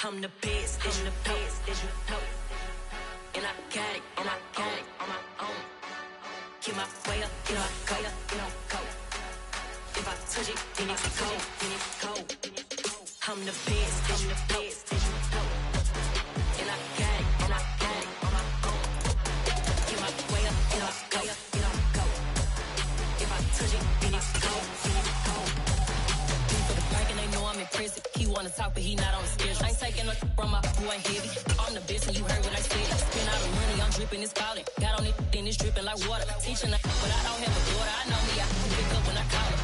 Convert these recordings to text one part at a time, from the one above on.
I'm the best, as you know. And I got it, and I got it on my own. Get my way up, get my go, go. If I touch it, then it's cold, I'm the best, as you know. And I got it, and I got it on my own. Get my way up, get my go. If I touch it, then it's cold, For the bank and they know I'm in prison. He wanna talk, but he not on the schedule. I ain't taking nothing from my boy heavy. I'm the best, and you heard what I said. Spend all the money, I'm dripping, it's falling. Got on it, then it's dripping like water. Teaching, but I don't have a daughter. I know me, I can pick up when I call her.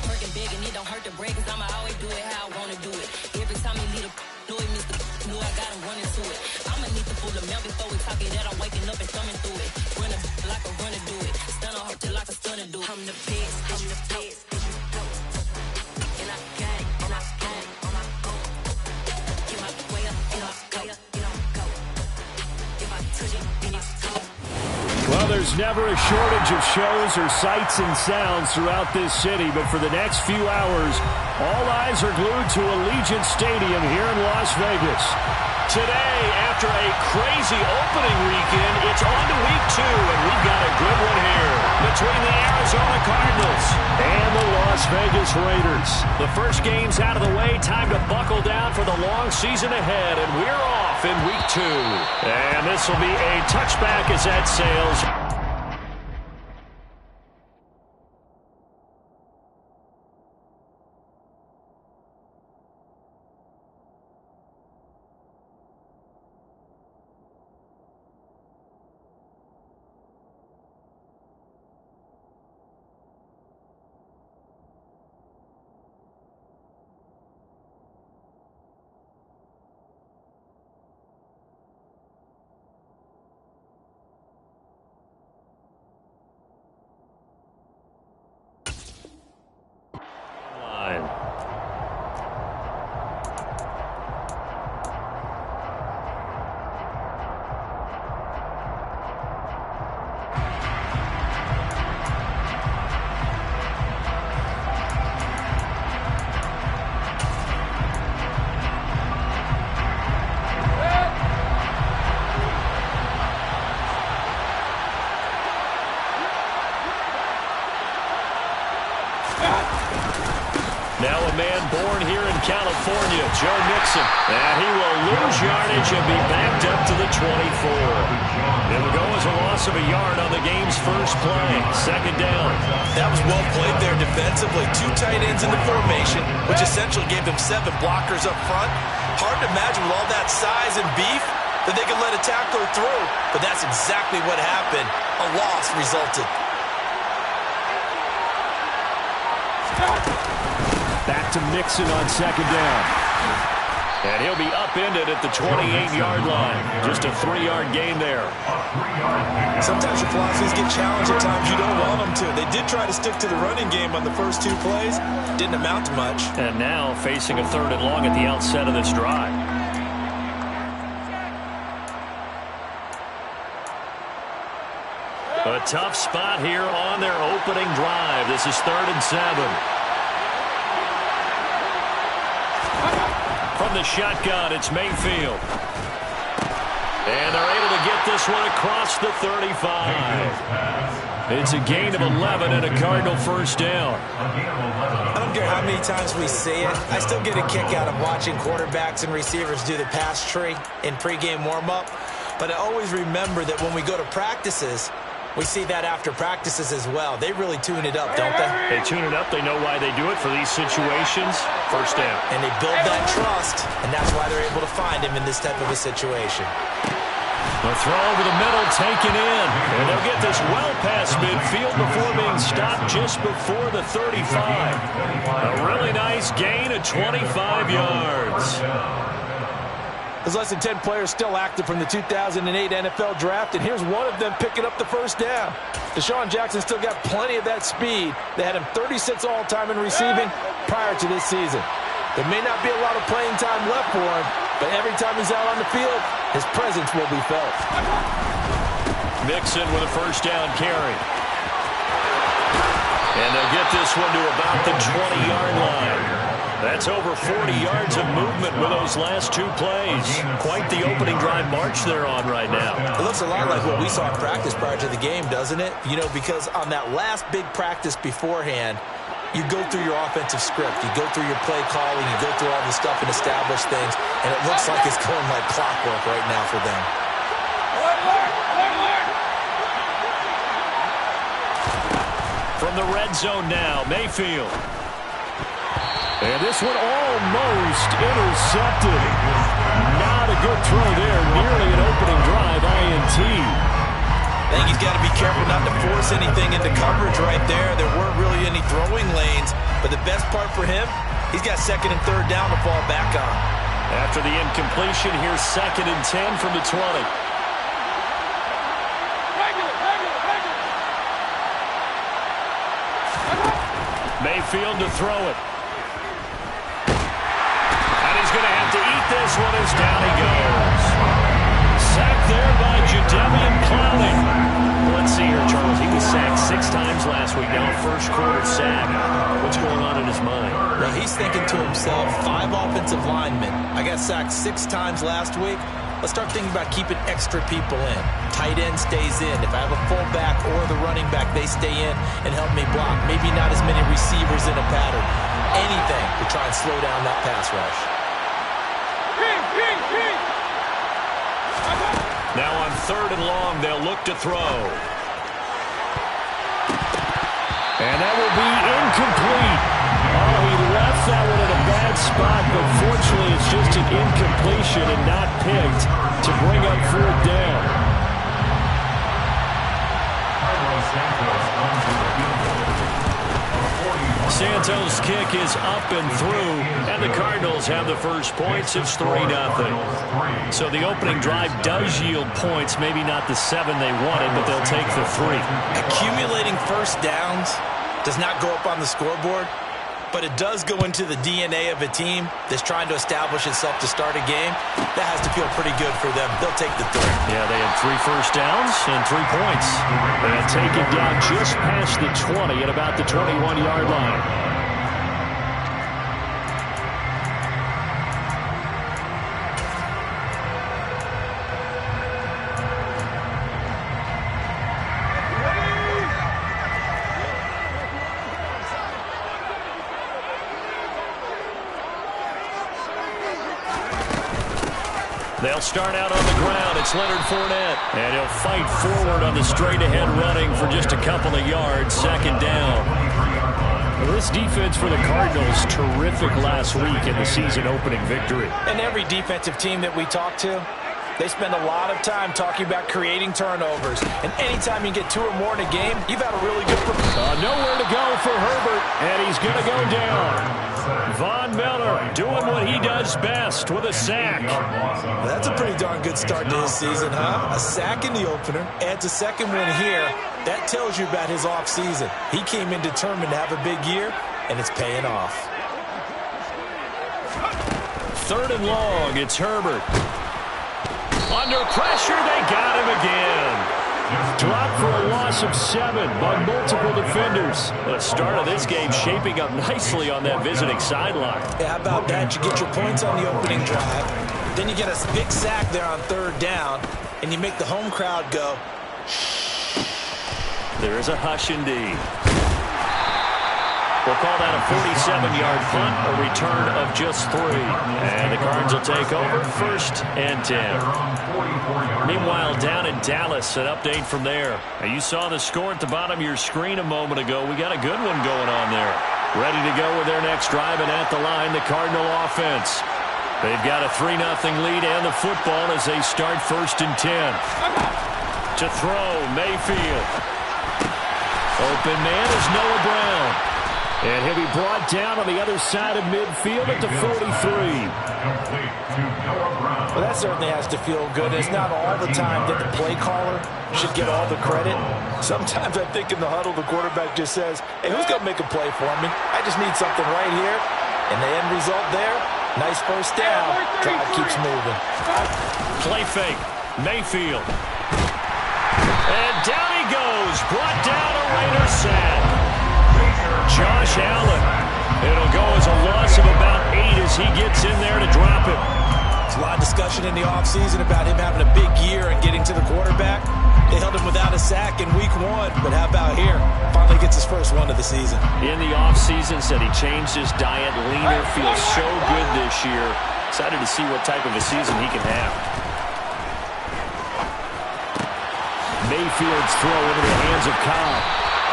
Working big, and it don't hurt to break, cause I'ma always do it how I wanna do it. Every time he lead a know he missed the knew I got him running to it. I'ma need to pull the mail before we talk it that I'm waking up and thumbing through it. Run a like a runner do it. Stun on her till like a stunner do it. I'm the best, as you know. And I got it, and I got it on my own. Get my way up, and I go. If I touch it, then it's cold. Well, there's never a shortage of shows or sights and sounds throughout this city, but for the next few hours, all eyes are glued to Allegiant Stadium here in Las Vegas. Today, after a crazy opening weekend, it's on to week 2, and we've got a good one here between the Arizona Cardinals and the Las Vegas Raiders. The first game's out of the way. Time to buckle down for the long season ahead, and we're off in week 2. And this will be a touchback as that sails. Now a man born here in California, Joe Mixon. And he will lose yardage and be backed up to the 24. It will go as a loss of a yard on the game's first play. Second down. That was well played there defensively. 2 tight ends in the formation, which essentially gave them 7 blockers up front. Hard to imagine with all that size and beef that they could let a tackler through. But that's exactly what happened. A loss resulted. Back to Mixon on second down. And he'll be upended at the 28-yard line. Just a 3-yard gain there. Sometimes your philosophies get challenged at times you don't want them to. They did try to stick to the running game on the first 2 plays. Didn't amount to much. And now facing a 3rd and long at the outset of this drive. A tough spot here on their opening drive. This is 3rd and 7. From the shotgun, it's Mayfield. And they're able to get this one across the 35. It's a gain of 11 and a Cardinal first down. I don't care how many times we see it. I still get a kick out of watching quarterbacks and receivers do the pass tree in pregame warm-up. But I always remember that when we go to practices, we see that after practices as well. They really tune it up, don't they? They tune it up. They know why they do it for these situations. First down. And they build that trust, and that's why they're able to find him in this type of a situation. The throw over the middle, taken in. And they'll get this well past midfield before being stopped just before the 35. A really nice gain of 25 yards. There's less than 10 players still active from the 2008 NFL Draft, and here's one of them picking up the first down. Deshaun Jackson still got plenty of that speed. They had him 36 all-time in receiving prior to this season. There may not be a lot of playing time left for him, but every time he's out on the field, his presence will be felt. Mixon with a first down carry. And they'll get this one to about the 20-yard line. That That's over 40 yards of movement with those last 2 plays. Quite the opening drive march they're on right now. It looks a lot like what we saw in practice prior to the game, doesn't it? You know, because on that last big practice beforehand, you go through your offensive script. You go through your play calling. You go through all the stuff and establish things. And it looks like it's going like clockwork right now for them. From the red zone now, Mayfield. And this one almost intercepted. Not a good throw there. Nearly an opening drive INT. I think he's got to be careful not to force anything into coverage right there. There weren't really any throwing lanes. But the best part for him, he's got 2nd and 3rd down to fall back on. After the incompletion, here's 2nd and 10 from the 20. Mayfield to throw it. And he's going to have to eat this one as down he goes. Sacked there by Jadeveon Clowney. Let's see here, Charles. He was sacked 6 times last week. Now a first-quarter sack. What's going on in his mind? Well, he's thinking to himself, 5 offensive linemen. I got sacked 6 times last week. Let's start thinking about keeping extra people in. Tight end stays in. If I have a fullback or the running back, they stay in and help me block. Maybe not as many receivers in a pattern. Anything to try and slow down that pass rush. Now on 3rd and long, they'll look to throw. And that will be incomplete. Oh, he left that one in a bad spot, but fortunately it's just an incompletion and not picked to bring up 4th down. Santos' kick is up and through, and the Cardinals have the first points. It's 3-0. So the opening drive does yield points, maybe not the 7 they wanted, but they'll take the 3. Accumulating first downs does not go up on the scoreboard, but it does go into the DNA of a team that's trying to establish itself to start a game. That has to feel pretty good for them. They'll take the 3. Yeah, they had 3 first downs and 3 points. They'll take it down just past the 20 at about the 21-yard line. They'll start out on the ground. It's Leonard Fournette. And he'll fight forward on the straight-ahead running for just a couple of yards. 2nd down. Well, this defense for the Cardinals, terrific last week in the season-opening victory. And every defensive team that we talk to, they spend a lot of time talking about creating turnovers. And anytime you get 2 or more in a game, you've had a really good nowhere to go for Herbert, and he's going to go down. Von Miller doing what he does best with a sack. Well, that's a pretty darn good start to his season, huh? A sack in the opener, adds a 2nd one here. That tells you about his offseason. He came in determined to have a big year, and it's paying off. 3rd and long, it's Herbert. Under pressure, they got him again. Dropped for a loss of 7 by multiple defenders. The start of this game shaping up nicely on that visiting sideline. Yeah, how about that? You get your points on the opening drive. Then you get a big sack there on 3rd down, and you make the home crowd go. There is a hush indeed. We'll call that a 47-yard punt, a return of just 3. And the Cards will take over 1st and 10. Meanwhile, down in Dallas, an update from there. Now, you saw the score at the bottom of your screen a moment ago. We got a good one going on there. Ready to go with their next drive, and at the line, the Cardinal offense. They've got a 3-0 lead and the football as they start 1st and 10. To throw, Mayfield. Open man is Noah Brown. And he'll be brought down on the other side of midfield at the 43. Well, that certainly has to feel good. It's not all the time that the play caller should get all the credit. Sometimes I think in the huddle, the quarterback just says, hey, who's going to make a play for me? I just need something right here. And the end result there, nice 1st down. Drive keeps moving. Play fake. Mayfield. And down he goes. Brought down a Raider sack. Josh Allen. It'll go as a loss of about discussion in the offseason about him having a big year and getting to the quarterback. They held him without a sack in week 1, but how about here? Finally gets his first one of the season. In the offseason, said he changed his diet, leaner, feels so good this year. Excited to see what type of a season he can have. Mayfield's throw into the hands of Cobb.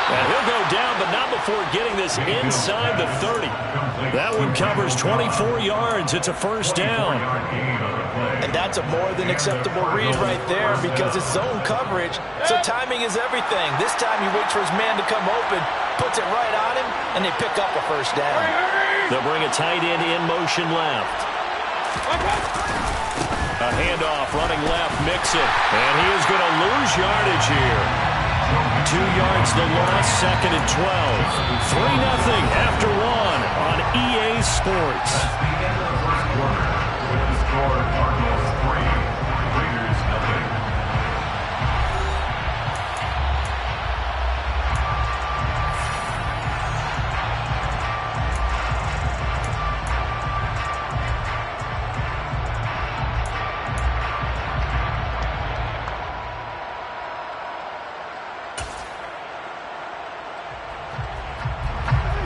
And he'll go down, but not before getting this inside the 30. That one covers 24 yards. It's a first down. And that's a more than acceptable read right there because it's zone coverage, so timing is everything. This time he waits for his man to come open, puts it right on him, and they pick up a first down. They'll bring a tight end in motion left. A handoff, running left, Mixon. And he is going to lose yardage here. 2 yards the loss, 2nd and 12. 3-0 after 1 on EA Sports.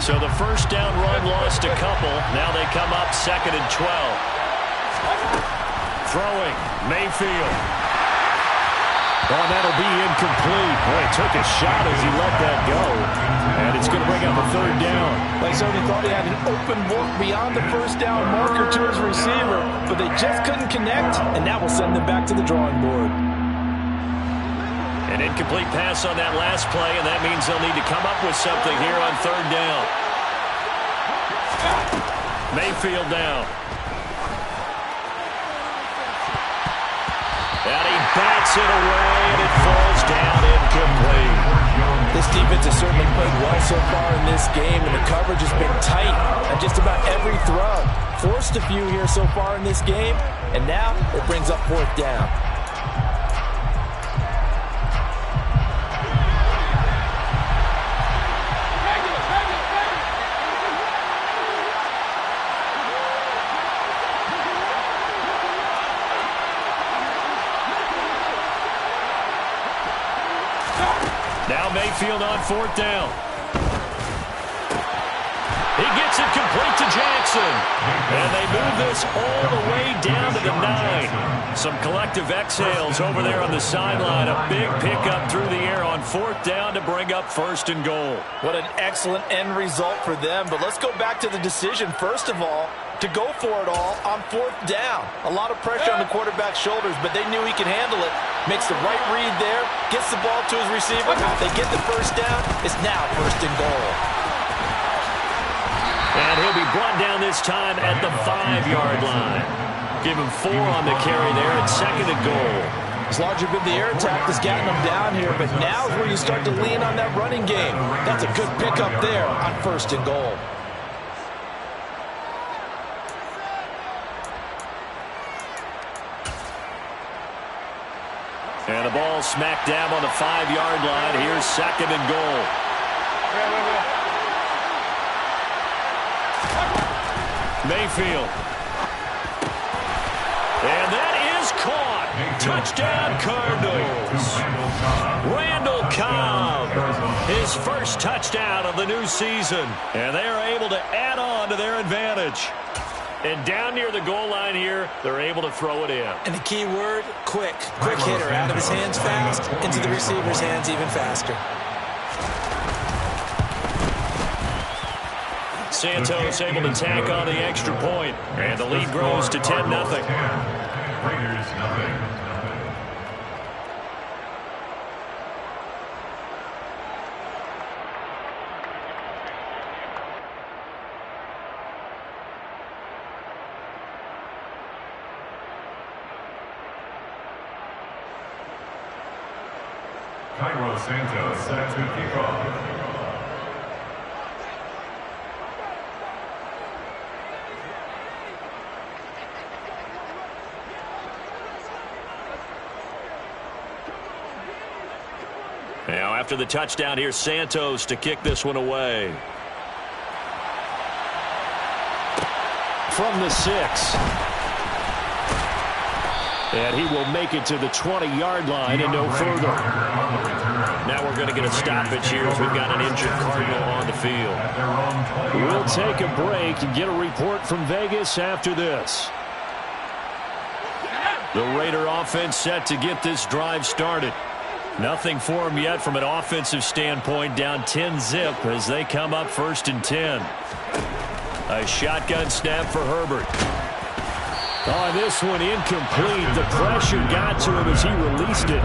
So the first down run lost a couple. Now they come up 2nd and 12. Throwing, Mayfield. Oh, and that'll be incomplete. Boy, took a shot as he let that go. And it's going to bring up a 3rd down. Like so, he thought he had an open look beyond the first down marker to his receiver, but they just couldn't connect, and that will send them back to the drawing board. An incomplete pass on that last play, and that means they'll need to come up with something here on 3rd down. Mayfield down. And he bats it away, and it falls down incomplete. This defense has certainly played well so far in this game, and the coverage has been tight on just about every throw. Forced a few here so far in this game, and now it brings up 4th down. Now Mayfield on 4th down. He gets it complete to Jackson. And they move this all the way down to the 9. Some collective exhales over there on the sideline. A big pickup through the air on 4th down to bring up 1st and goal. What an excellent end result for them. But let's go back to the decision, first of all, to go for it all on 4th down. A lot of pressure on the quarterback's shoulders, but they knew he could handle it. Makes the right read there, gets the ball to his receiver. They get the first down. It's now 1st and goal. And he'll be brought down this time at the 5-yard line. Give him 4 on the carry there at 2nd and goal. It's largely been the air attack that's gotten them down here, but now is where you start to lean on that running game. That's a good pickup there on 1st and goal. And the ball smack dab on the 5-yard line. Here's 2nd and goal. Mayfield. And that is caught. Touchdown Cardinals. Randall Cobb. His first touchdown of the new season. And they are able to add on to their advantage. And down near the goal line here, they're able to throw it in. And the key word, quick. Quick hitter. Out of his hands fast, into the receiver's hands even faster. Santos able to tack on the extra point. And the lead grows to 10-0. Raiders, nothing. Cairo Santos set to kick off. Now after the touchdown, here's Santos to kick this one away. From the 6. And he will make it to the 20-yard line and no further. Now we're going to get a stoppage here as we've got an injured Cardinal on the field. We'll take a break and get a report from Vegas after this. The Raider offense set to get this drive started. Nothing for them yet from an offensive standpoint, down 10-zip as they come up 1st and 10. A shotgun snap for Herbert. Oh, this one incomplete. The pressure got to him as he released it.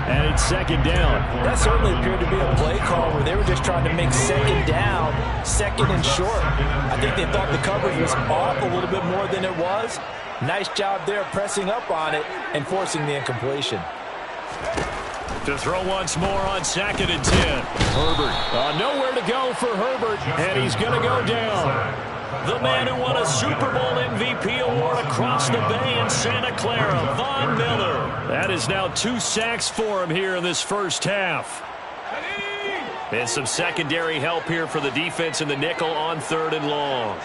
And it's 2nd down. That certainly appeared to be a play call where they were just trying to make 2nd down, 2nd and short. I think they thought the coverage was off a little bit more than it was. Nice job there pressing up on it and forcing the incompletion. To throw once more on 2nd and 10. Herbert. Nowhere to go for Herbert. And he's going to go down. The man who won a Super Bowl MVP award across the bay in Santa Clara, Von Miller. That is now 2 sacks for him here in this first half. And some secondary help here for the defense in the nickel on 3rd and long.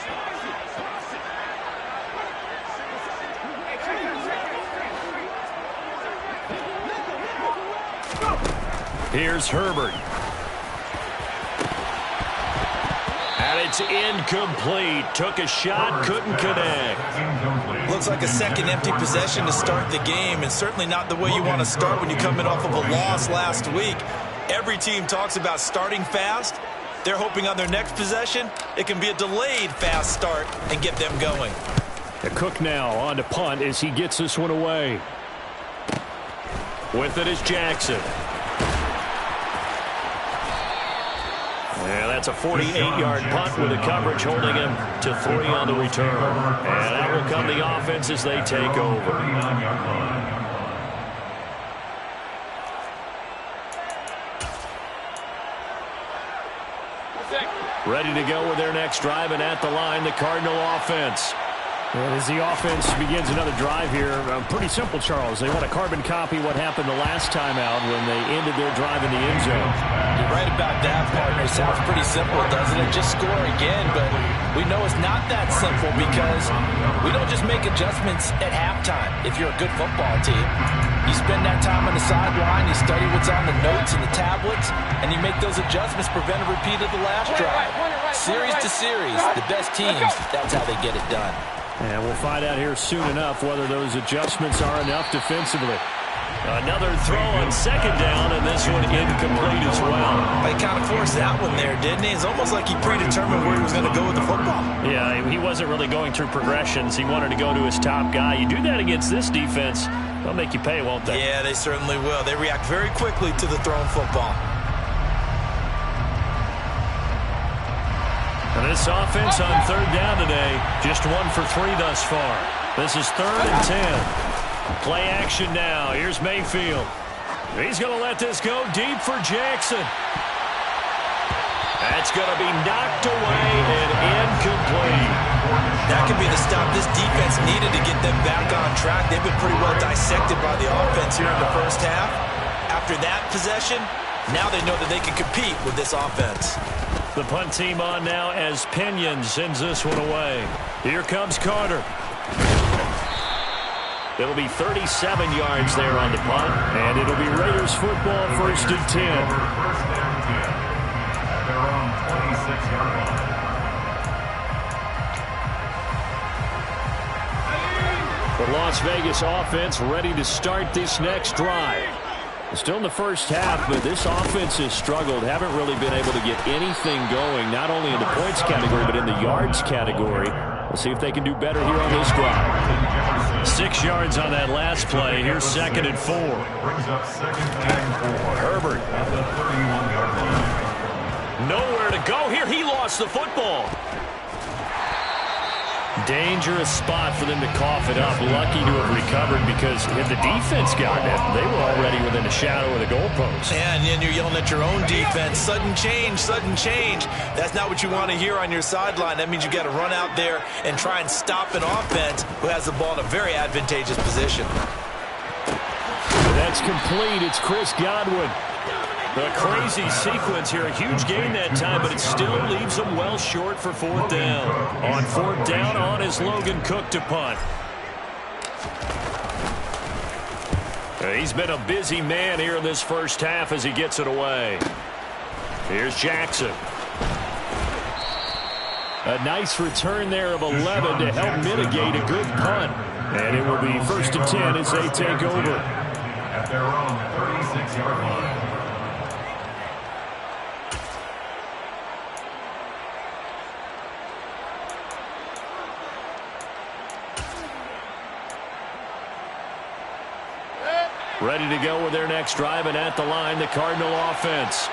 Here's Herbert. And it's incomplete. Took a shot, couldn't connect. Looks like a second empty possession to start the game, and certainly not the way you want to start when you come in off of a loss last week. Every team talks about starting fast. They're hoping on their next possession, it can be a delayed fast start and get them going. The Cook now on to punt as he gets this one away. With it is Jackson. And that's a 48-yard punt with the coverage holding him to 3 on the return. And that will come the offense as they take over. Ready to go with their next drive, and at the line, the Cardinal offense. And as the offense begins another drive here, pretty simple, Charles. They want to carbon copy what happened the last time out when they ended their drive in the end zone. You're right about that, partner. It sounds pretty simple, doesn't it? Just score again, but we know it's not that simple because we don't just make adjustments at halftime if you're a good football team. You spend that time on the sideline, you study what's on the notes and the tablets, and you make those adjustments, prevent a repeat of the last drive. Series to series, the best teams, that's how they get it done. And we'll find out here soon enough whether those adjustments are enough defensively. Another throw on 2nd down, and this one incomplete as well. He kind of forced that one there, didn't he? It's almost like he predetermined where he was going to go with the football. Yeah, he wasn't really going through progressions. He wanted to go to his top guy. You do that against this defense, they'll make you pay, won't they? Yeah, they certainly will. They react very quickly to the thrown football. And this offense on 3rd down today, just 1 for 3 thus far. This is 3rd and 10. Play action now. Here's Mayfield. He's going to let this go deep for Jackson. That's going to be knocked away and incomplete. That could be the stop this defense needed to get them back on track. They've been pretty well dissected by the offense here in the first half. After that possession, now they know that they can compete with this offense. The punt team on now as Pinion sends this one away. Here comes Carter. It'll be 37 yards there on the punt, and it'll be Raiders football 1st and 10. They're on 26-yard line. The Las Vegas offense ready to start this next drive. Still in the first half, but this offense has struggled. Haven't really been able to get anything going, not only in the points category, but in the yards category. We'll see if they can do better here on this drive. 6 yards on that last play. Here's 2nd and 4. Brings up 2nd and 4. Herbert. At the 31-yard line. Nowhere to go here. He lost the football. Dangerous spot for them to cough it up. Lucky to have recovered because had the defense gotten it, they were already within a shadow of the goalpost. And then you're yelling at your own defense. Sudden change, sudden change. That's not what you want to hear on your sideline. That means you got to run out there and try and stop an offense who has the ball in a very advantageous position. That's complete. It's Chris Godwin. A crazy sequence here. A huge gain that time, but it still leaves them well short for 4th down. On 4th down, on is Logan Cook to punt. He's been a busy man here in this first half as he gets it away. Here's Jackson. A nice return there of 11 to help mitigate a good punt. And it will be 1st and 10 as they take over. At their own 36-yard line. Ready to go with their next drive, and at the line, the Cardinal offense.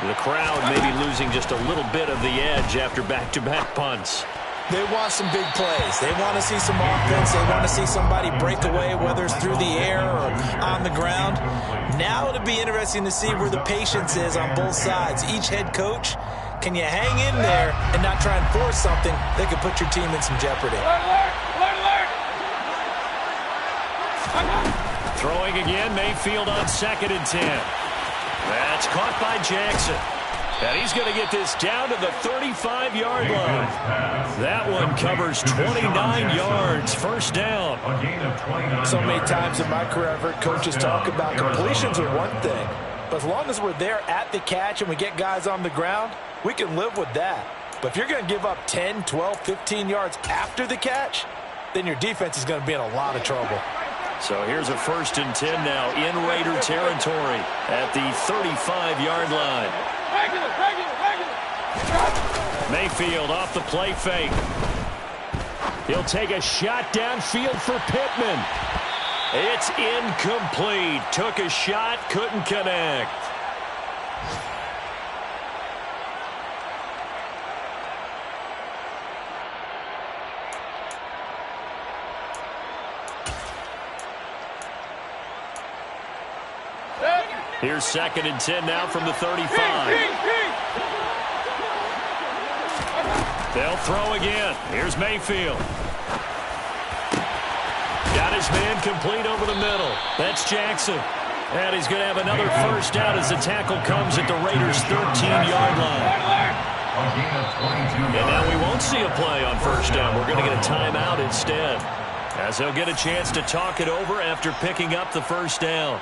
The crowd maybe losing just a little bit of the edge after back-to-back punts. They want some big plays. They want to see some offense. They want to see somebody break away, whether it's through the air or on the ground. Now it'll be interesting to see where the patience is on both sides. Each head coach, can you hang in there and not try and force something that could put your team in some jeopardy? Throwing again, Mayfield on 2nd and 10. That's caught by Jackson. And he's going to get this down to the 35-yard line. That one covers 29 yards. First down. A gain of 29. So many times in my career I've heard coaches talk about completions are one thing. But as long as we're there at the catch and we get guys on the ground, we can live with that. But if you're going to give up 10, 12, 15 yards after the catch, then your defense is going to be in a lot of trouble. So here's a 1st and 10 now in Raider territory at the 35-yard line. Mayfield off the play fake. He'll take a shot downfield for Pittman. It's incomplete. Took a shot, couldn't connect. Here's 2nd and 10 now from the 35. They'll throw again. Here's Mayfield. Got his man complete over the middle. That's Jackson. And he's going to have another first down as the tackle comes at the Raiders' 13-yard line. And now we won't see a play on first down. We're going to get a timeout instead, as they'll get a chance to talk it over after picking up the first down.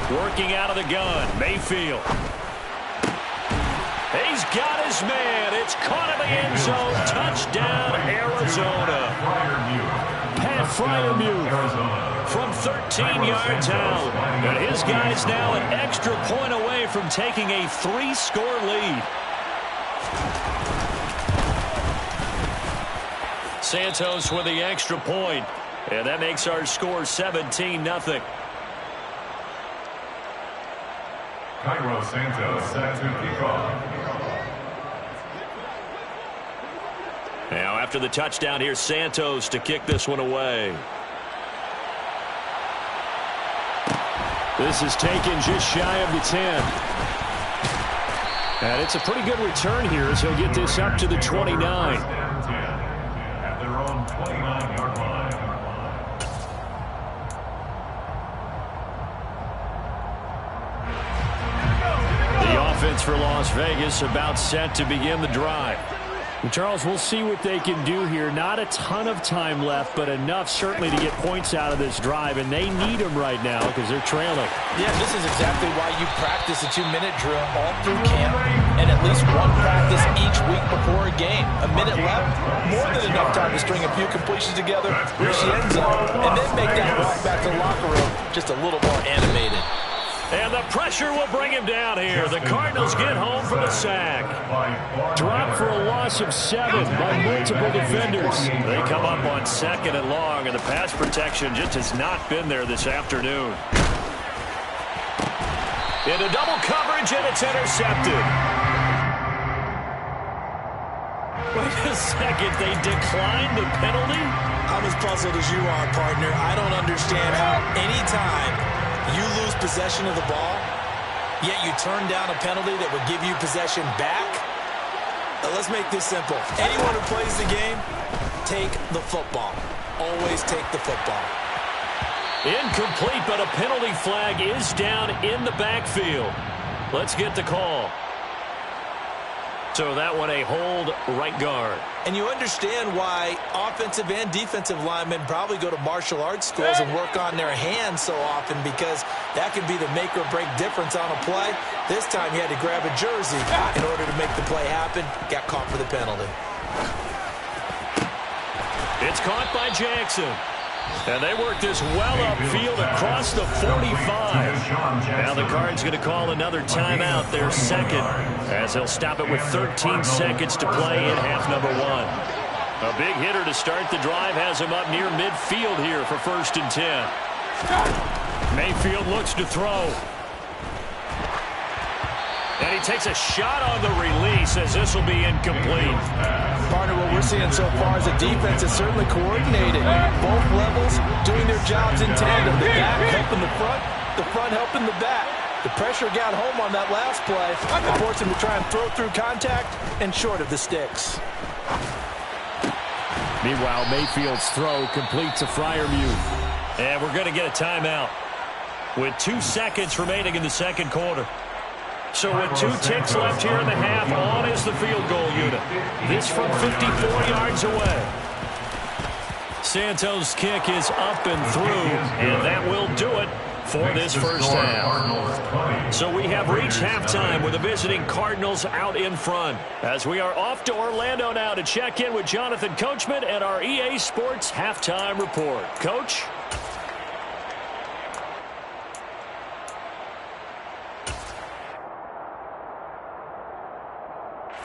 Working out of the gun, Mayfield. He's got his man. It's caught in the end zone. Touchdown, Arizona. Pat Freiermuth from 13 yards out. And his guy's now an extra point away from taking a 3-score lead. Santos with the extra point. And that makes our score 17-0. Cairo Santos set to kick off. Now after the touchdown, here's Santos to kick this one away. This is taken just shy of the 10. And it's a pretty good return here as he'll get this up to the 29. At their own 29-yard line. Offense for Las Vegas about set to begin the drive. And Charles, we'll see what they can do here. Not a ton of time left, but enough certainly to get points out of this drive, and they need them right now because they're trailing. Yeah, this is exactly why you practice a 2-minute drill all through camp and at least one practice each week before a game. A minute left, more than enough time to string a few completions together, reach the end zone, and then make that walk back to the locker room just a little more animated. And the pressure will bring him down here. The Cardinals get home for the sack. Dropped for a loss of 7 by multiple defenders. They come up on 2nd and long, and the pass protection just has not been there this afternoon. Into double coverage, and it's intercepted. Wait a second, they declined the penalty? I'm as puzzled as you are, partner. I don't understand how any time You lose possession of the ball, yet you turn down a penalty that would give you possession back? Let's make this simple. Anyone who plays the game, take the football. Always take the football. Incomplete, but a penalty flag is down in the backfield. Let's get the call. So that one a hold right guard. And you understand why offensive and defensive linemen probably go to martial arts schools and work on their hands so often, because that can be the make or break difference on a play. This time he had to grab a jersey in order to make the play happen. Got caught for the penalty. It's caught by Jackson. And they work this well upfield across the 45. Now the Cards going to call another timeout, their second, as they'll stop it with 13 seconds to play in half number 1. A big hitter to start the drive has him up near midfield here for 1st and 10. Mayfield looks to throw. And he takes a shot on the release, as this will be incomplete. Partner, what we're seeing so far is a defense that's certainly coordinated. Both levels doing their jobs in tandem. The back helping the front helping the back. The pressure got home on that last play and forced him to try and throw through contact and short of the sticks. Meanwhile, Mayfield's throw completes a Freiermuth. And we're going to get a timeout with 2 seconds remaining in the second quarter. So with 2 ticks left here in the half, on is the field goal unit. This from 54 yards away. Santos' kick is up and through, and that will do it for this first half. So we have reached halftime with the visiting Cardinals out in front, as we are off to Orlando now to check in with Jonathan Coachman and our EA Sports Halftime Report. Coach?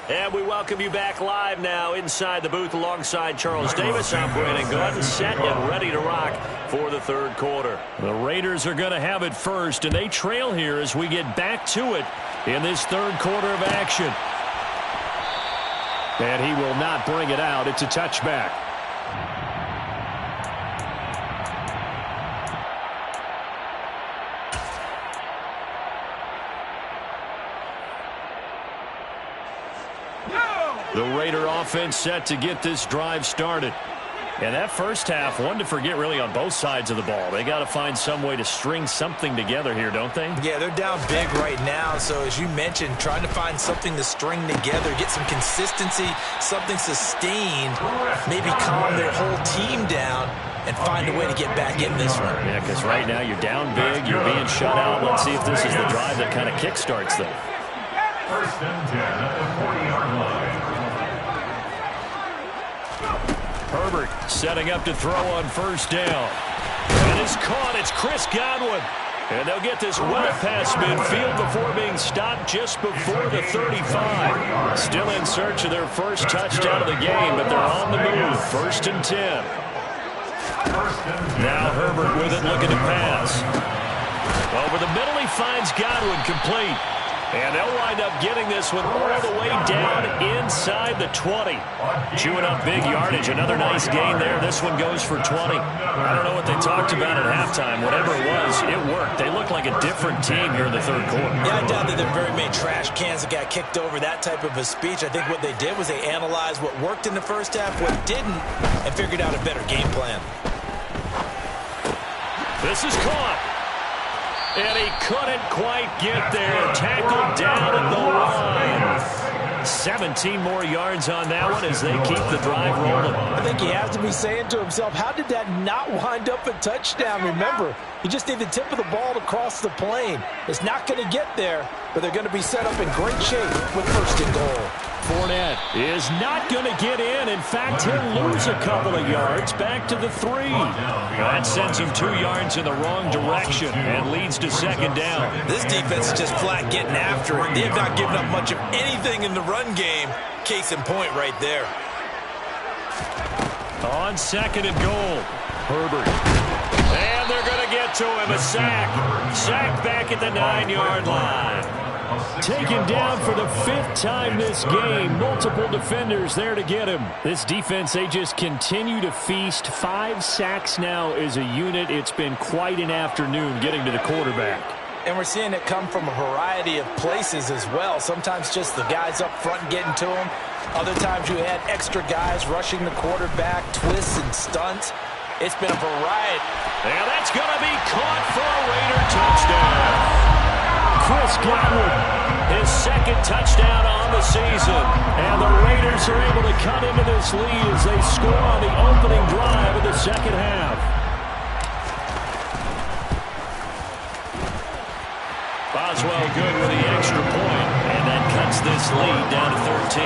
And we welcome you back live now inside the booth alongside Charles Davis. I'm Brandon Gordon, set and ready to rock for the third quarter. The Raiders are going to have it first, and they trail here as we get back to it in this third quarter of action. And he will not bring it out. It's a touchback. The Raider offense set to get this drive started. And that first half, one to forget really on both sides of the ball. They got to find some way to string something together here, don't they? Yeah, they're down big right now. So as you mentioned, trying to find something to string together, get some consistency, something sustained, maybe calm their whole team down and find a way to get back in this one. Yeah, because right now you're down big, you're being shut out. Let's see if this is the drive that kind of kickstarts them. 1st and 10 at the 40-yard line. Herbert setting up to throw on first down. And it's caught. It's Chris Godwin. And they'll get this well past midfield before being stopped just before the 35. Still in search of their first touchdown of the game, but they're on the move. 1st and 10. Now Herbert with it, looking to pass. Over the middle, he finds Godwin, complete. And they'll wind up getting this one all the way down inside the 20. Chewing up big yardage. Another nice gain there. This one goes for 20. I don't know what they talked about at halftime. Whatever it was, it worked. They look like a different team here in the third quarter. Yeah, I doubt that there are very many trash cans that got kicked over, that type of a speech. I think what they did was they analyzed what worked in the first half, what didn't, and figured out a better game plan. This is caught. And he couldn't quite get there. Tackled down at the line. 17 more yards on that one as they keep the drive rolling. I think he has to be saying to himself, how did that not wind up a touchdown? Remember, you just need the tip of the ball to cross the plane. It's not going to get there, but they're going to be set up in great shape with 1st and goal. Fournette is not going to get in. In fact, he'll lose a couple of yards back to the 3. That sends him 2 yards in the wrong direction and leads to 2nd down. This defense is just flat getting after it. They have not given up much of anything in the run game. Case in point right there. On 2nd and goal, Herbert. And they're going to get to him. A sack. Sack back at the 9-yard line. Taken down for the 5th time this game. Multiple defenders there to get him. This defense, they just continue to feast. 5 sacks now as a unit. It's been quite an afternoon getting to the quarterback. And we're seeing it come from a variety of places as well. Sometimes just the guys up front getting to him. Other times you had extra guys rushing the quarterback, twists and stunts. It's been a variety. And that's going to be caught for a Raider touchdown. Chris Godwin, his 2nd touchdown on the season. And the Raiders are able to cut into this lead as they score on the opening drive of the second half. Boswell good with the extra point, and that cuts this lead down to 13.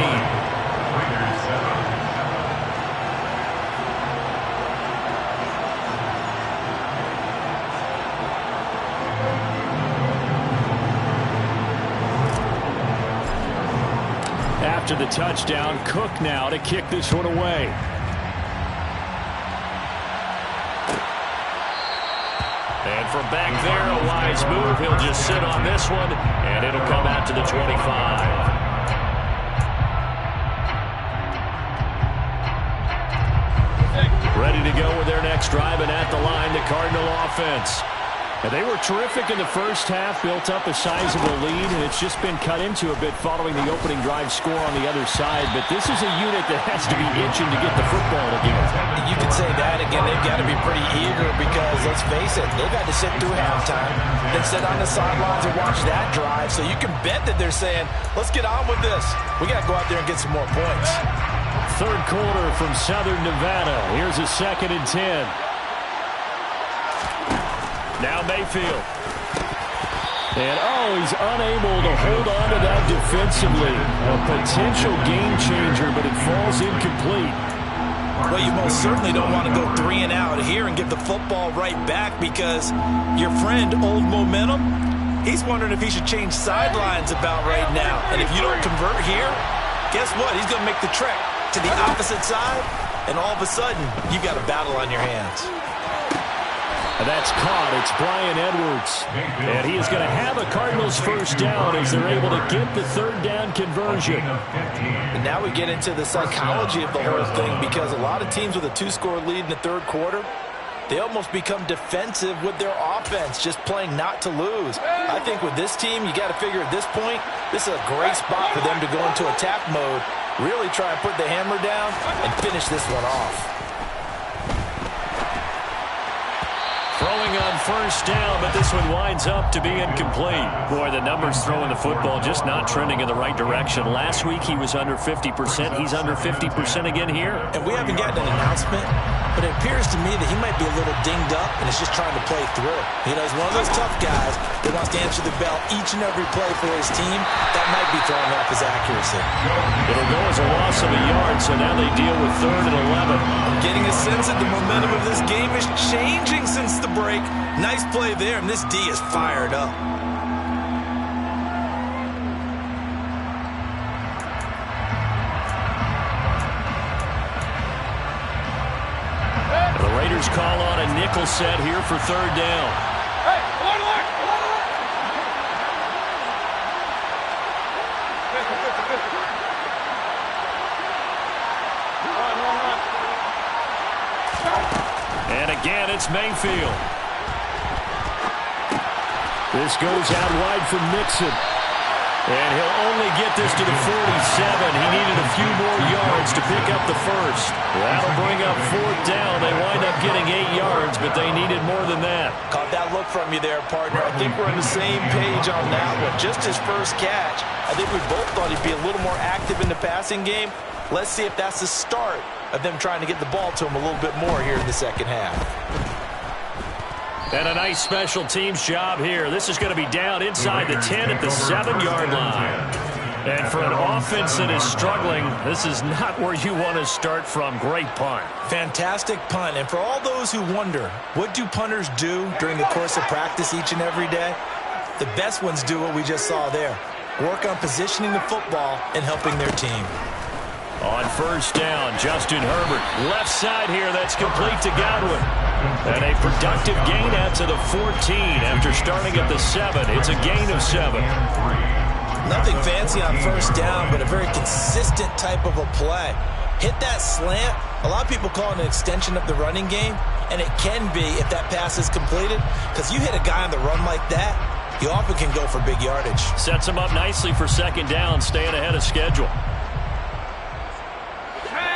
After the touchdown, Cook now to kick this one away. And from back there, a wise move. He'll just sit on this one, and it'll come out to the 25. Ready to go with their next drive, and at the line, the Cardinal offense. And they were terrific in the first half, built up a sizable lead, and it's just been cut into a bit following the opening drive score on the other side. But this is a unit that has to be itching to get the football again. You can say that again. They've got to be pretty eager because, let's face it, they've had to sit through halftime, then sit on the sidelines and watch that drive. So you can bet that they're saying, let's get on with this. We got to go out there and get some more points. 3rd quarter from Southern Nevada. Here's a 2nd and 10. Now Mayfield. And, he's unable to hold on to that defensively. A potential game changer, but it falls incomplete. Well, you most certainly don't want to go 3 and out here and give the football right back because your friend, Old Momentum, he's wondering if he should change sidelines about right now. And if you don't convert here, guess what? He's going to make the trek to the opposite side, and all of a sudden, you got a battle on your hands. That's caught. It's Bryan Edwards. And he is going to have a Cardinals first down as they're able to get the 3rd down conversion. And now we get into the psychology of the whole thing because a lot of teams with a 2-score lead in the 3rd quarter, they almost become defensive with their offense, just playing not to lose. I think with this team, you got to figure at this point, this is a great spot for them to go into attack mode, really try and put the hammer down and finish this one off. Throwing on first down, but this one winds up to be incomplete. Boy, the numbers throwing the football just not trending in the right direction. Last week he was under 50%. He's under 50% again here. And we haven't gotten an announcement, but it appears to me that he might be a little dinged up and is just trying to play through. You know, he's one of those tough guys that wants to answer the bell each and every play for his team. That might be throwing off his accuracy. It'll go as a loss of a yard, so now they deal with 3rd and 11. I'm getting a sense that the momentum of this game is changing since the break. Nice play there, and this D is fired up. The Raiders call on a nickel set here for 3rd down. And again, it's Mayfield. This goes out wide from Mixon. And he'll only get this to the 47. He needed a few more yards to pick up the first. That'll bring up 4th down. They wind up getting 8 yards, but they needed more than that. Caught that look from you there, partner. I think we're on the same page on that one. Just his first catch. I think we both thought he'd be a little more active in the passing game. Let's see if that's the start of them trying to get the ball to him a little bit more here in the second half. And a nice special teams job here. This is going to be down inside the 10 at the 7-yard line. And for an offense that is struggling, this is not where you want to start from. Great punt. Fantastic punt. And for all those who wonder, what do punters do during the course of practice each and every day? The best ones do what we just saw there. Work on positioning the football and helping their team. On first down, Justin Herbert. Left side here, that's complete to Godwin. And a productive gain out to the 14 after starting at the 7. It's a gain of 7. Nothing fancy on first down, but a very consistent type of a play. Hit that slant. A lot of people call it an extension of the running game, and it can be if that pass is completed, because you hit a guy on the run like that, you often can go for big yardage. Sets him up nicely for second down, staying ahead of schedule.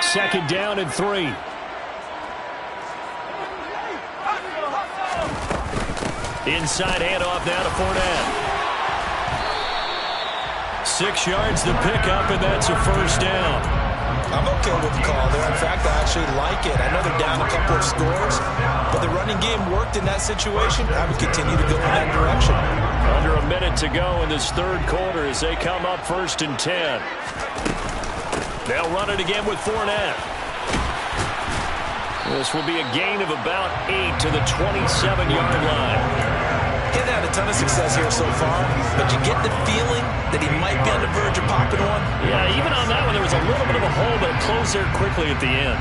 Second down and 3. Inside handoff now to Fournette. 6 yards to pick up, and that's a first down. I'm okay with the call there. In fact, I actually like it. I know they're down a couple of scores, but the running game worked in that situation. I would continue to go in that direction. Under a minute to go in this third quarter as they come up first and 10. They'll run it again with Fournette. This will be a gain of about 8 to the 27-yard line. He hasn't had a ton of success here so far, but you get the feeling that he might be on the verge of popping one. Yeah, even on that one, there was a little bit of a hole, but it closed there quickly at the end.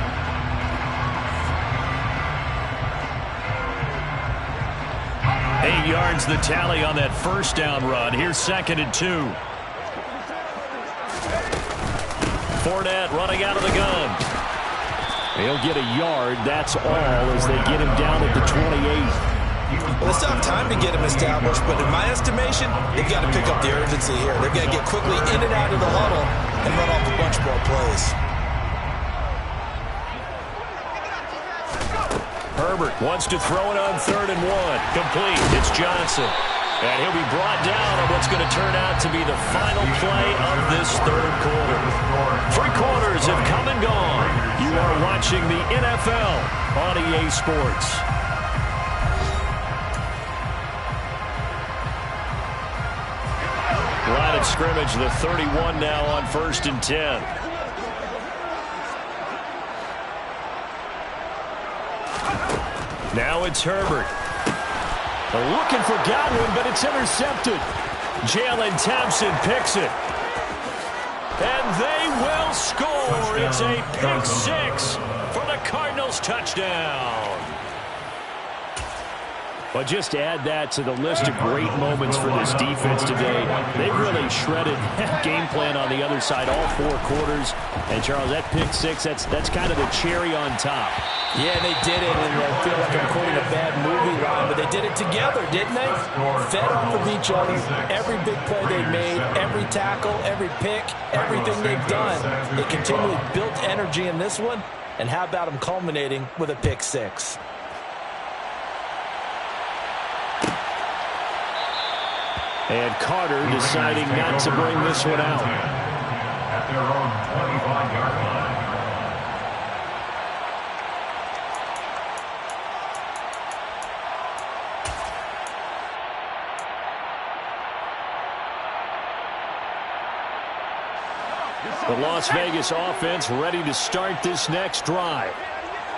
Eight yards the tally on that first down run. Here's second and 2. Fournette running out of the gun. He'll get a yard. That's all as they get him down at the 28. Well, they still have time to get him established, but in my estimation, they've got to pick up the urgency here. They've got to get quickly in and out of the huddle and run off a bunch more plays. Herbert wants to throw it on 3rd and 1. Complete. It's Johnson. And he'll be brought down on what's going to turn out to be the final play of this third quarter. 3 quarters have come and gone. You are watching the NFL on EA Sports. Line of scrimmage, the 31 now on 1st and 10. Now it's Herbert. Looking for Godwin, but it's intercepted. Jalen Thompson picks it. And they will score. It's a pick 6 for the Cardinals touchdown. But just add that to the list of great moments for this defense today. They've really shredded that game plan on the other side all 4 quarters. And, Charles, that pick 6, that's kind of the cherry on top. Yeah, they did it, and I feel like I'm quoting a bad movie line, but they did it together, didn't they? Fed off of each other. Every big play they made, every tackle, every pick, everything they've done. They continually built energy in this one, and how about them culminating with a pick 6? And Carter deciding not to bring this one out. At their own 25-yard line. The Las Vegas offense ready to start this next drive.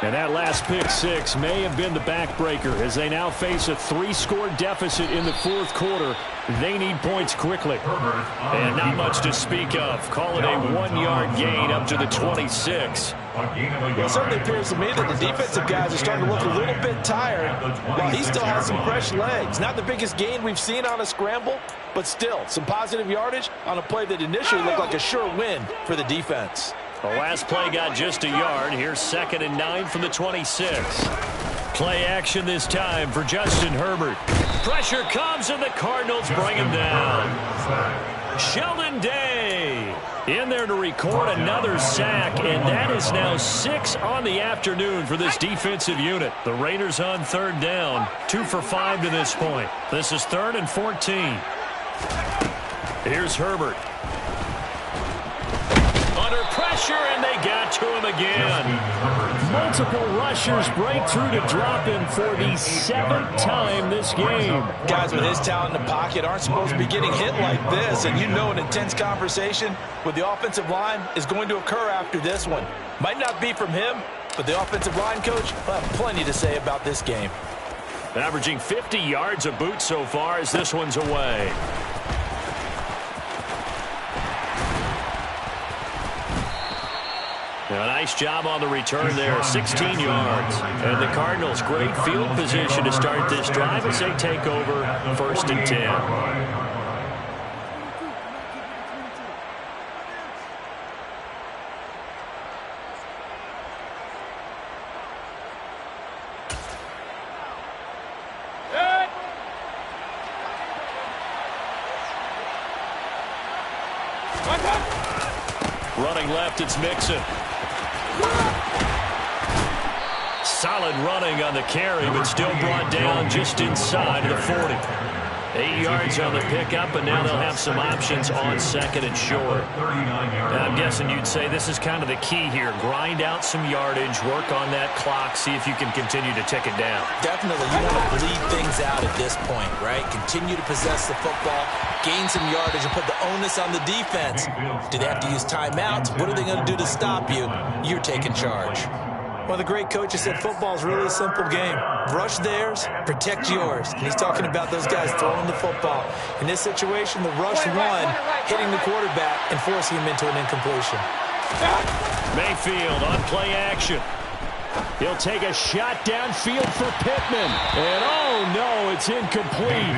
And that last pick 6 may have been the backbreaker as they now face a 3-score deficit in the 4th quarter. They need points quickly. And not much to speak of. Call it a 1-yard gain up to the 26. Well, it certainly appears to me that the defensive guys are starting to look a little bit tired while he still has some fresh legs. Not the biggest gain we've seen on a scramble, but still some positive yardage on a play that initially looked like a sure win for the defense. The last play got just a yard. Here's 2nd and 9 from the 26. Play action this time for Justin Herbert. Pressure comes, and the Cardinals bring him down. Sheldon Day in there to record another sack, and that is now 6 on the afternoon for this defensive unit. The Raiders on 3rd down, 2 for 5 to this point. This is 3rd and 14. Here's Herbert. Under pressure, and they got to him again. Multiple rushers break through to drop him for the 7th time this game. Guys with his talent in the pocket aren't supposed to be getting hit like this, and you know an intense conversation with the offensive line is going to occur after this one. Might not be from him, but the offensive line coach will have plenty to say about this game. Averaging 50 yards a boot so far as this one's away. A nice job on the return there, 16 yards. And the Cardinals, great field position to start this drive as they take over 1st and 10. Running left, it's Mixon. Solid running on the carry, but still brought down just inside the 40. 8 yards on the pickup, and now they'll have some options on second and short. And I'm guessing you'd say this is kind of the key here. Grind out some yardage, work on that clock, see if you can continue to tick it down. Definitely, you want to bleed things out at this point, right? Continue to possess the football, gain some yardage, and put the onus on the defense. Do they have to use timeouts? What are they going to do to stop you? You're taking charge. Well, the great coach has said football is really a simple game. Rush theirs, protect yours. And he's talking about those guys throwing the football. In this situation, the rush won, hitting the quarterback and forcing him into an incompletion. Mayfield on play action. He'll take a shot downfield for Pittman. And oh no, it's incomplete.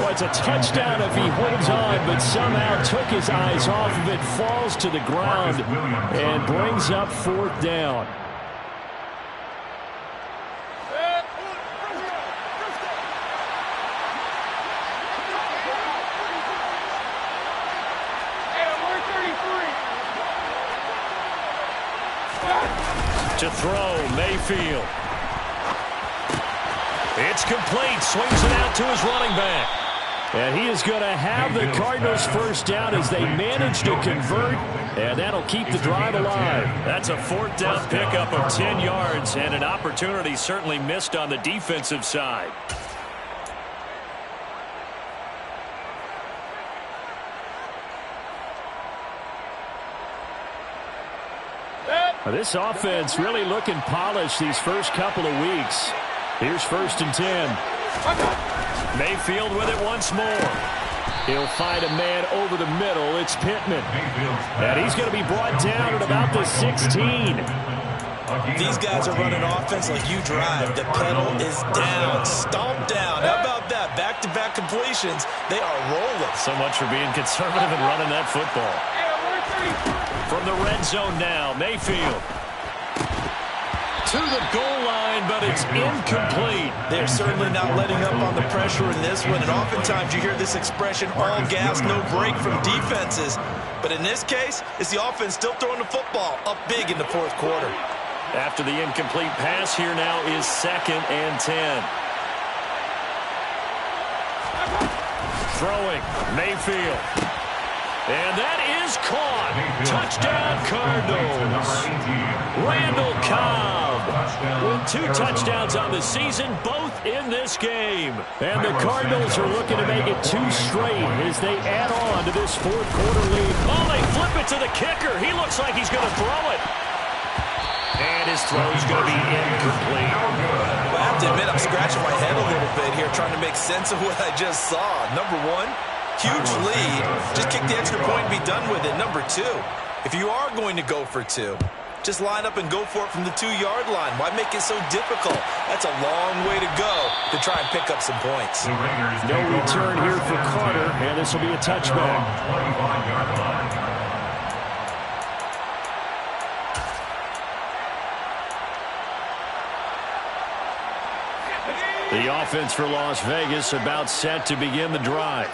Well, it's a touchdown if he holds on, but somehow took his eyes off of it, falls to the ground, and brings up 4th down. To throw, Mayfield. It's complete. Swings it out to his running back. And he is going to have the Cardinals first down as they manage to convert, and that'll keep the drive alive. That's a 4th down pickup of 10 yards, and an opportunity certainly missed on the defensive side. This offense really looking polished these first couple of weeks. Here's 1st and 10. Mayfield with it once more. He'll find a man over the middle. It's Pittman. And he's going to be brought down at about the 16. These guys are running offense like you drive. The pedal is down, stomped down. How about that? Back-to-back completions. They are rolling. So much for being conservative and running that football. From the red zone now, Mayfield. To the goal line, but it's incomplete. They're certainly not letting up on the pressure in this one, and oftentimes you hear this expression, all gas, no break from defenses. But in this case, it's the offense still throwing the football up big in the 4th quarter. After the incomplete pass, here now is 2nd and 10. Throwing, Mayfield. And that is caught. Touchdown, Cardinals. Randall Cobb with 2 touchdowns on the season, both in this game. And the Cardinals are looking to make it 2 straight as they add on to this 4th quarter lead. Oh, they flip it to the kicker. He looks like he's going to throw it. And his throw is going to be incomplete. Well, I have to admit, I'm scratching my head a little bit here trying to make sense of what I just saw. Number 1, huge lead. Just kick the extra point and be done with it. Number 2, if you are going to go for 2, just line up and go for it from the 2-yard line. Why make it so difficult? That's a long way to go to try and pick up some points. No return here for Carter, and this will be a touchback. The offense for Las Vegas about set to begin the drive.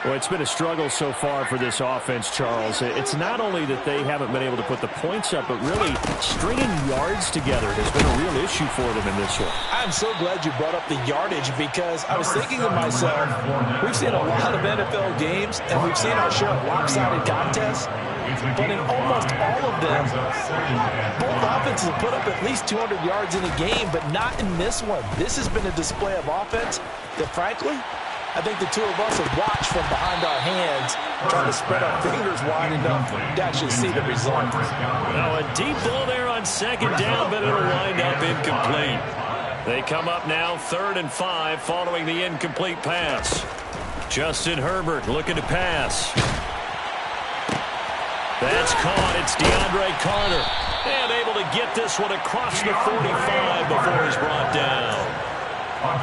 Well, it's been a struggle so far for this offense, Charles. It's not only that they haven't been able to put the points up, but really stringing yards together has been a real issue for them in this one. I'm so glad you brought up the yardage because I was thinking to myself, we've seen a lot of NFL games and we've seen our share of lopsided contests, but in almost all of them, both offenses have put up at least 200 yards in a game, but not in this one. This has been a display of offense that, frankly, I think the 2 of us have watched from behind our hands, trying to spread our fingers wide enough to actually see the result. Now a deep ball there on 2nd down, but it'll wind up incomplete. They come up now 3rd and 5 following the incomplete pass. Justin Herbert looking to pass. That's caught. It's DeAndre Carter. And able to get this one across the 45 before he's brought down.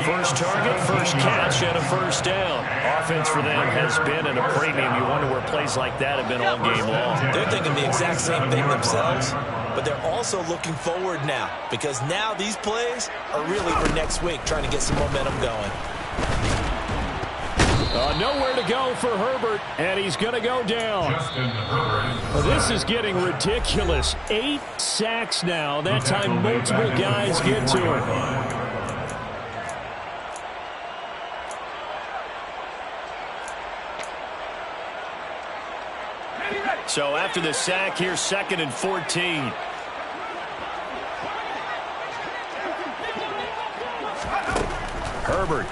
First target, first catch, and a 1st down. Offense for them has been at a premium. You wonder where plays like that have been all game long. They're thinking the exact same thing themselves, but they're also looking forward now because now these plays are really for next week, trying to get some momentum going. Nowhere to go for Herbert, and he's going to go down. Justin Herbert. This is getting ridiculous. 8 sacks now. That time multiple guys get to him. So after the sack, here's 2nd and 14. Herbert.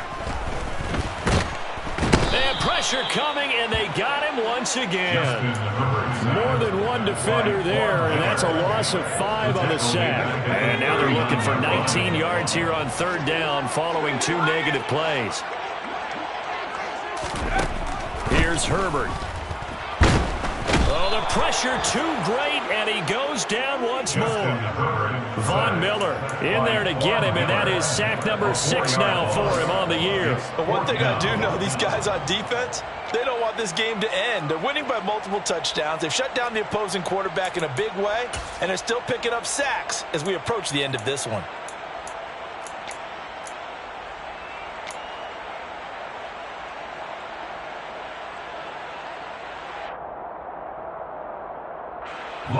They have pressure coming, and they got him once again. More than one defender there, and that's a loss of 5 on the sack. And now they're looking for 19 yards here on 3rd down following 2 negative plays. Here's Herbert. Oh, the pressure too great, and he goes down once more. Von Miller in there to get him, and that is sack number 6 now for him on the year. But one thing I do know, these guys on defense, they don't want this game to end. They're winning by multiple touchdowns. They've shut down the opposing quarterback in a big way, and they're still picking up sacks as we approach the end of this one.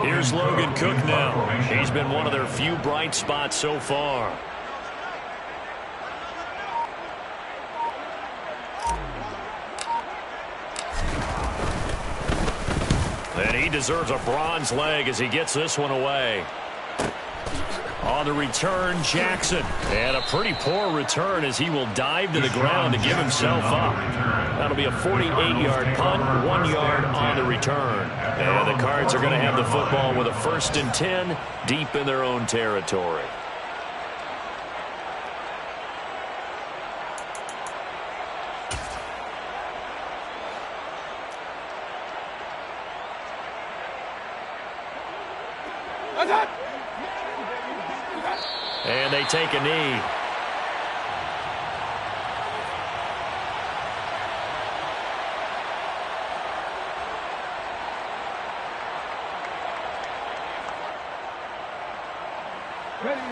Here's Logan Cook now. He's been one of their few bright spots so far. And he deserves a bronze leg as he gets this one away. On the return, Jackson. And a pretty poor return as he will dive to the ground to give himself up. That'll be a 48-yard punt, 1 yard on the return. And the Cards are going to have the football with a 1st and 10 deep in their own territory. And they take a knee.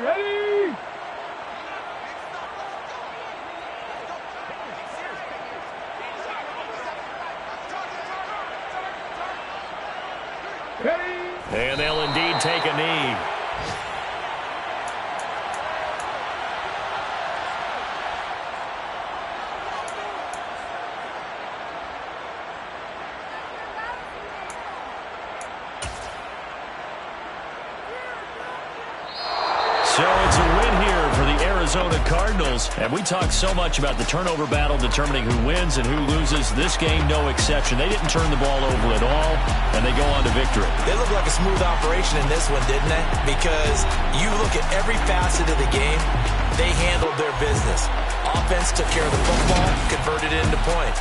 Ready! And they'll indeed take a knee. So it's a win here for the Arizona Cardinals. And we talked so much about the turnover battle determining who wins and who loses. This game, no exception. They didn't turn the ball over at all, and they go on to victory. They look like a smooth operation in this one, didn't they? Because you look at every facet of the game, they handled their business. Offense took care of the football, converted it into points.